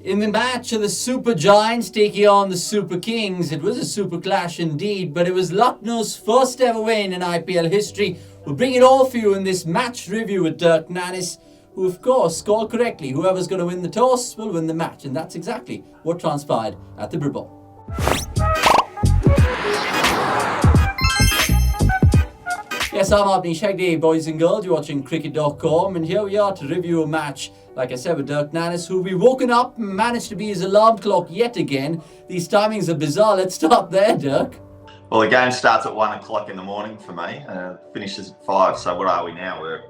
In the match of the Super Giants taking on the Super Kings, it was a super clash indeed, but it was Lucknow's first ever win in IPL history. We'll bring it all for you in this match review with Dirk Nannes, who of course called correctly. Whoever's going to win the toss will win the match, and that's exactly what transpired at the Brabourne. Yes, I'm Abni Shagdi, boys and girls. You're watching cricket.com, and here we are to review a match, like I said, with Dirk Nannes, who we woken up and managed to be his alarm clock yet again. These timings are bizarre. Let's start there, Dirk. Well, the game starts at 1 o'clock in the morning for me, finishes at 5. So what are we now? We're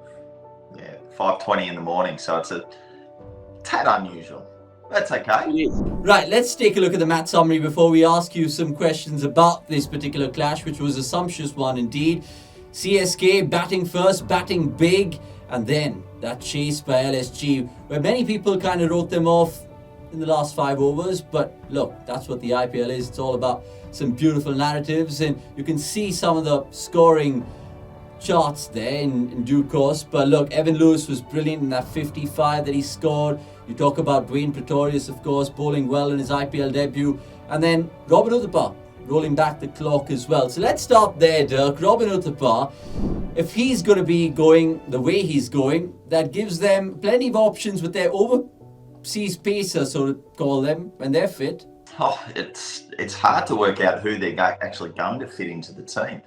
5:20 in the morning. So it's a tad unusual. That's okay. Right, let's take a look at the match summary before we ask you some questions about this particular clash, which was a sumptuous one indeed. CSK batting first, batting big, and then that chase by LSG, where many people kind of wrote them off in the last 5 overs. But look, that's what the IPL is. It's all about some beautiful narratives, and you can see some of the scoring charts there in due course. But look, Evin was brilliant in that 55 that he scored. You talk about Dwaine Pretorius, of course, bowling well in his IPL debut, and then Robin Uthappa rolling back the clock as well. So let's start there, Dirk. Robin Uthappa, if he's going to be going the way he's going, that gives them plenty of options with their overseas pacers, so to call them, when they're fit. Oh, it's hard to work out who they're actually going to fit into the team.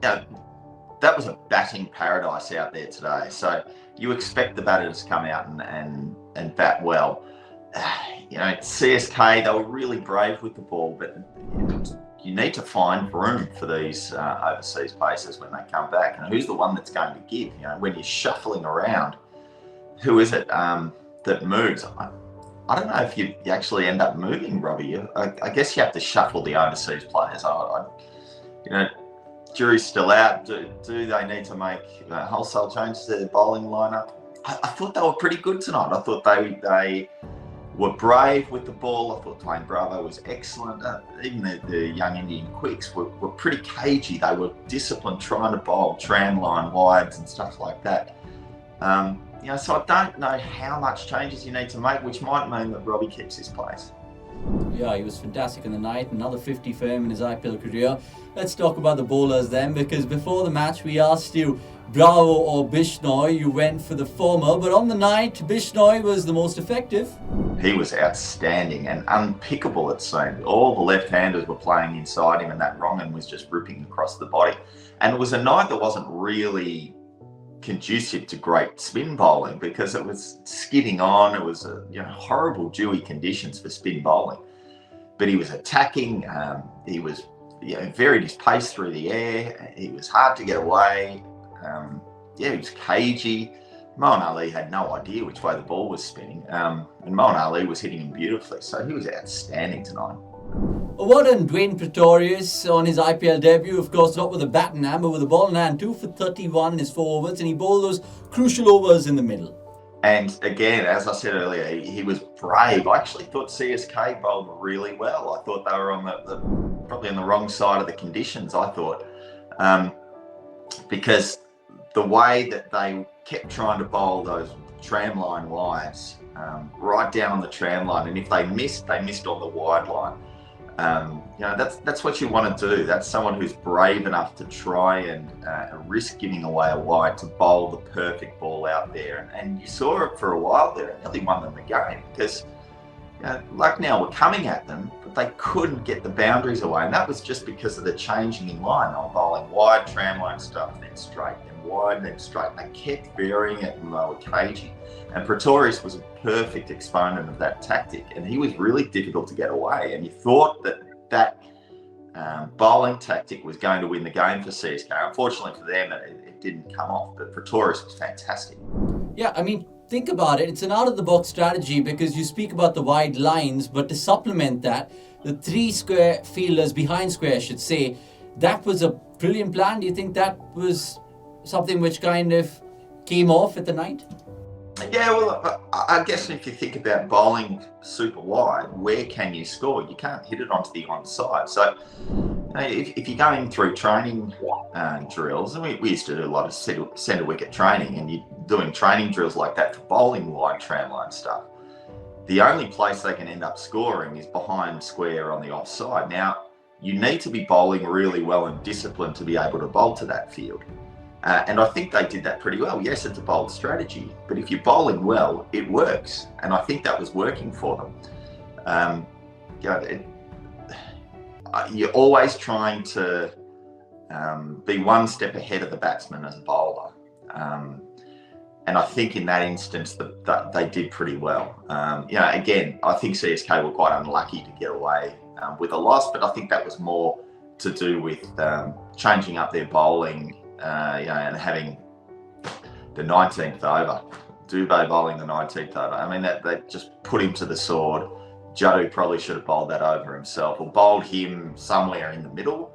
That was a batting paradise out there today. So you expect the batters to come out and bat well. CSK, they were really brave with the ball, but you need to find room for these overseas pacers when they come back. And who's the one that's going to give? When you're shuffling around, who is it that moves? I don't know if you actually end up moving, Robbie. I guess you have to shuffle the overseas players. Jury's still out. Do they need to make wholesale changes to their bowling lineup? I thought they were pretty good tonight. I thought they were brave with the ball. I thought Dwaine Bravo was excellent. Even the young Indian quicks were pretty cagey. They were disciplined, trying to bowl tramline wides and stuff like that. So I don't know how much changes you need to make, which might mean that Robbie keeps his place. Yeah, he was fantastic in the night. Another 50 for him in his IPL career. Let's talk about the bowlers then, because before the match we asked you Bravo or Bishnoi. You went for the former, but on the night Bishnoi was the most effective. He was outstanding and unpickable, it seemed. All the left-handers were playing inside him, and that wrong-un was just ripping across the body. And it was a night that wasn't really conducive to great spin bowling because it was skidding on. It was horrible dewy conditions for spin bowling, but he was attacking. He was varied his pace through the air. He was hard to get away. He was cagey. Moeen Ali had no idea which way the ball was spinning, and Moeen Ali was hitting him beautifully, so he was outstanding tonight. What on Dwaine Pretorius on his IPL debut, of course not with a bat in hand, but with a ball in hand, 2 for 31 in his 4 overs, and he bowled those crucial overs in the middle. And again, as I said earlier, he was brave. I actually thought CSK bowled really well. I thought they were on probably on the wrong side of the conditions, I thought. Because the way that they kept trying to bowl those tramline wides, right down on the tram line, and if they missed on the wide line. That's what you want to do. That's someone who's brave enough to try and risk giving away a wide to bowl the perfect ball out there. And you saw it for a while there. It nearly won them the game because Lucknow were coming at them, but they couldn't get the boundaries away. And that was just because of the changing in line. They were bowling wide, tramline stuff, then straight, then wide, then straight. And they kept varying it, and they were cagey. And Pretorius was a perfect exponent of that tactic, and he was really difficult to get away. And you thought that bowling tactic was going to win the game for CSK. Unfortunately for them, it didn't come off, but Pretorius was fantastic. Yeah, I mean, think about it. It's an out-of-the-box strategy because you speak about the wide lines, but to supplement that, the 3 square fielders behind square, I should say, that was a brilliant plan. Do you think that was something which kind of came off at the night? Yeah, well, I guess if you think about bowling super wide, where can you score? You can't hit it onto the onside. So if you're going through training drills, and we used to do a lot of centre wicket training, and you're doing training drills like that for bowling wide tramline stuff, the only place they can end up scoring is behind square on the offside. Now, you need to be bowling really well and disciplined to be able to bowl to that field. And I think they did that pretty well. Yes, it's a bold strategy, but if you're bowling well, it works. And I think that was working for them. You're always trying to be one step ahead of the batsman as a bowler. And I think in that instance that they did pretty well. Again, I think CSK were quite unlucky to get away with a loss, but I think that was more to do with changing up their bowling, and having the 19th over. Dubé bowling the 19th over. I mean, that just put him to the sword. Jadoo probably should have bowled that over himself, or bowled him somewhere in the middle,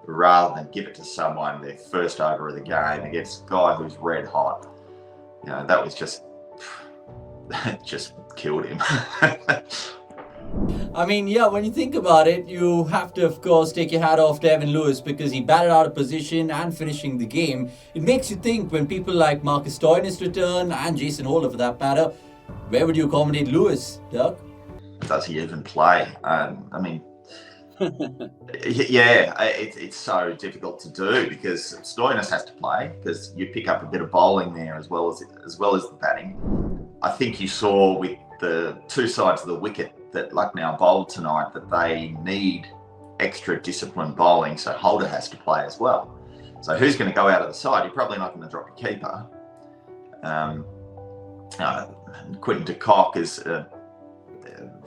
rather than give it to someone their first over of the game against a guy who's red hot. That was just killed him. I mean, when you think about it, you have to, of course, take your hat off to Evin Lewis because he batted out of position and finishing the game. It makes you think when people like Marcus Stoinis return, and Jason Holder for that matter, where would you accommodate Lewis, Dirk? Does he even play? It's so difficult to do because Stoinis has to play because you pick up a bit of bowling there as well as the batting. I think you saw with the two sides of the wicket that Lucknow bowled tonight that they need extra disciplined bowling, so Holder has to play as well. So who's going to go out of the side? You're probably not going to drop your keeper. Quinton de Kock is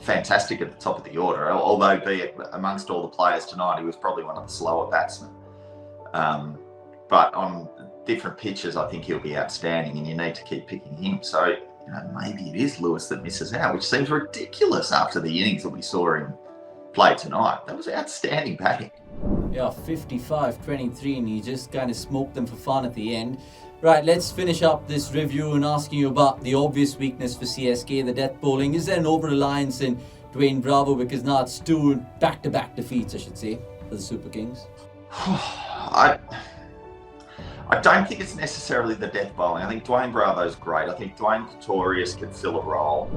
fantastic at the top of the order, although be it amongst all the players tonight, he was probably one of the slower batsmen. But on different pitches, I think he'll be outstanding, and you need to keep picking him. So maybe it is Lewis that misses out, which seems ridiculous after the innings that we saw him play tonight. That was outstanding batting. 55-23, and he just kind of smoked them for fun at the end. Right, let's finish up this review and asking you about the obvious weakness for CSK, the death bowling. Is there an over-reliance in Dwaine Brabourne? Because now it's 2 back-to-back defeats, I should say, for the Super Kings. I don't think it's necessarily the death bowling. I think Dwaine Bravo's great. I think Dwaine Pretorius can fill a role.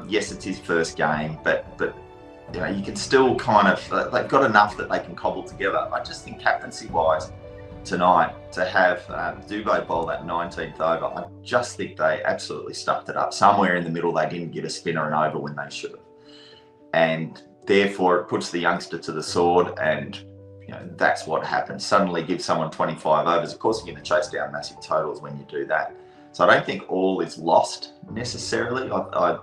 Yes, it's his first game, but you can still kind of, they've got enough that they can cobble together. I just think captaincy-wise tonight, to have Dubé bowl that 19th over, I just think they absolutely stuffed it up. Somewhere in the middle, they didn't give a spinner an over when they should have. And therefore, it puts the youngster to the sword, and that's what happens. Suddenly give someone 25 overs. Of course, you're going to chase down massive totals when you do that. So I don't think all is lost necessarily. I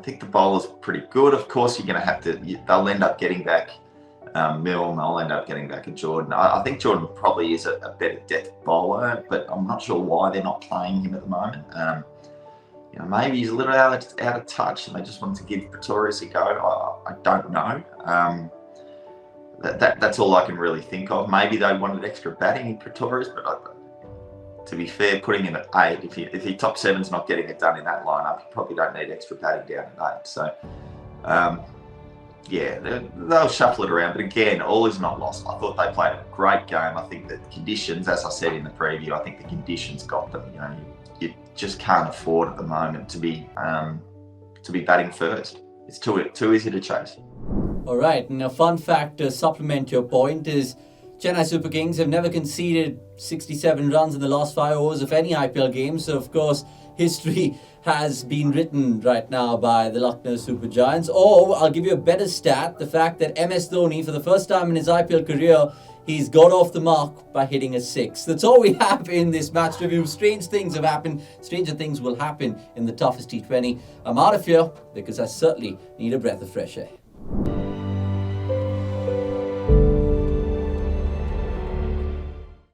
think the bowler's pretty good. Of course, you're going to have to, they'll end up getting back Milne, they'll end up getting back a Jordan. I think Jordan probably is a better death bowler, but I'm not sure why they're not playing him at the moment. Maybe he's a little out of touch and they just want to give Pretorius a go. I don't know. That's all I can really think of. Maybe they wanted extra batting in Pretorius, but to be fair, putting him at 8, if he top 7's not getting it done in that lineup, you probably don't need extra batting down at 8. So, they'll shuffle it around. But again, all is not lost. I thought they played a great game. I think the conditions, as I said in the preview, I think the conditions got them. You just can't afford at the moment to be batting first. It's too easy to chase. All right, and a fun fact to supplement your point is Chennai Super Kings have never conceded 67 runs in the last 5 overs of any IPL game. So, of course, history has been written right now by the Lucknow Super Giants. Or, I'll give you a better stat, the fact that MS Dhoni, for the first time in his IPL career, he's got off the mark by hitting a 6. That's all we have in this match review. Strange things have happened. Stranger things will happen in the toughest T20. I'm out of here because I certainly need a breath of fresh air.